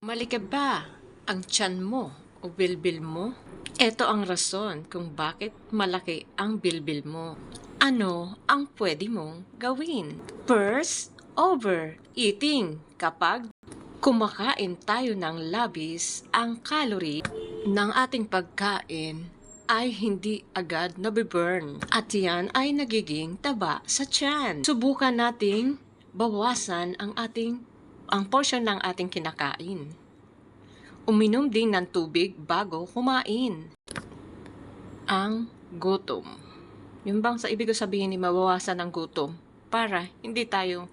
Malikab ba ang tiyan mo o bilbil mo? Ito ang rason kung bakit malaki ang bilbil mo. Ano ang pwede mong gawin? First, overeating. Kapag kumakain tayo ng labis, ang calorie ng ating pagkain ay hindi agad nabiburn at yan ay nagiging taba sa tiyan. Subukan nating bawasan ang portion ng ating kinakain. Uminom din ng tubig bago kumain. Ang gutom. Yun bang sa ibig ko sabihin ni mabawasan ang gutom para hindi tayo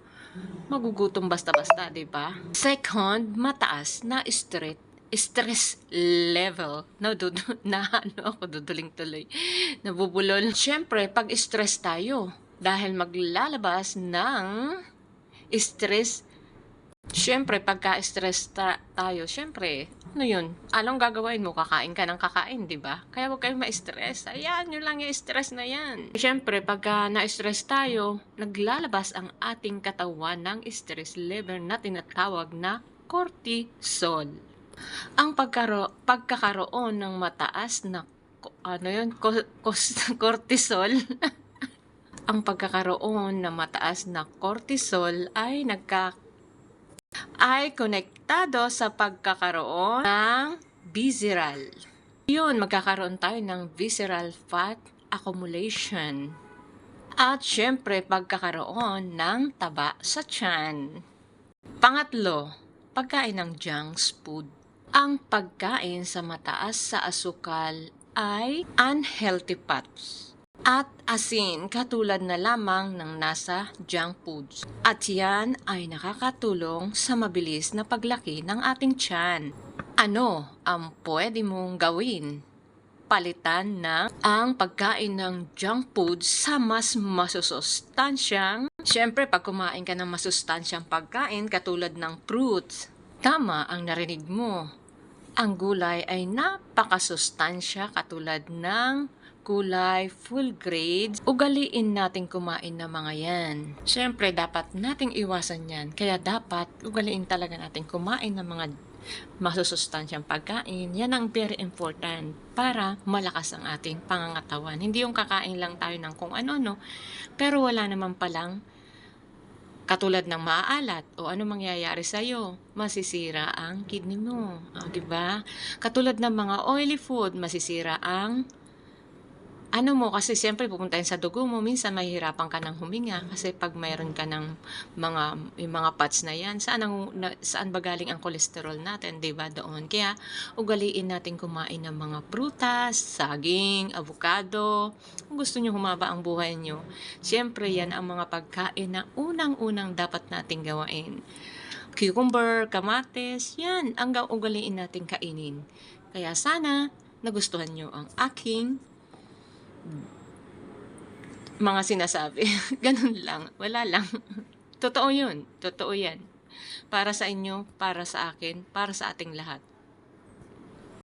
magugutom basta-basta, di ba? Second, mataas na stress level. Duduling tuloy. Nabubulol. Siyempre, pag stress tayo, dahil maglalabas ng stress. Siyempre, pagka-stress tayo, siyempre, ano yun? Anong gagawin mo? Kakain ka ng kakain, di ba? Kaya huwag kayong ma-stress. Ayan, yun lang yung stress na yan. Siyempre, pagka na-stress tayo, naglalabas ang ating katawan ng stress level na tinatawag na cortisol. Ang pagkakaroon ng mataas na cortisol ang pagkakaroon ng mataas na cortisol ay konektado sa pagkakaroon ng visceral. Yun, magkakaroon tayo ng visceral fat accumulation. At syempre, pagkakaroon ng taba sa tiyan. Pangatlo, pagkain ng junk food. Ang pagkain sa mataas sa asukal ay unhealthy fats at asin katulad na lamang ng nasa junk foods. At yan ay nakakatulong sa mabilis na paglaki ng ating tiyan. Ano ang pwede mong gawin? Palitan na ang pagkain ng junk food sa mas masusustansyang. Siyempre, pag kumain ka ng masustansyang pagkain katulad ng fruits, tama ang narinig mo. Ang gulay ay napakasustansya katulad ng gulay, full grades, ugaliin natin kumain ng mga yan. Siyempre, dapat nating iwasan yan. Kaya dapat ugaliin talaga natin kumain ng mga masusustansyang pagkain. Yan ang very important para malakas ang ating pangangatawan. Hindi yung kakain lang tayo ng kung ano-ano, pero wala naman palang katulad ng maaalat o ano mangyayari sa'yo, masisira ang kidney mo. Diba? Katulad ng mga oily food, masisira ang kasi siyempre pupuntahin sa dugo mo, minsan mahihirapan ka ng huminga kasi pag mayroon ka ng mga fats na yan, saan ba galing ang cholesterol natin, diba doon? Kaya ugaliin natin kumain ng mga prutas, saging, avocado. Kung gusto nyo humaba ang buhay nyo, siyempre yan ang mga pagkain na unang-unang dapat nating gawain. Cucumber, kamates, yan ang ugaliin natin kainin. Kaya sana nagustuhan nyo ang aking mga sinasabi. Ganun lang. Wala lang. Totoo yun. Totoo yan. Para sa inyo, para sa akin, para sa ating lahat.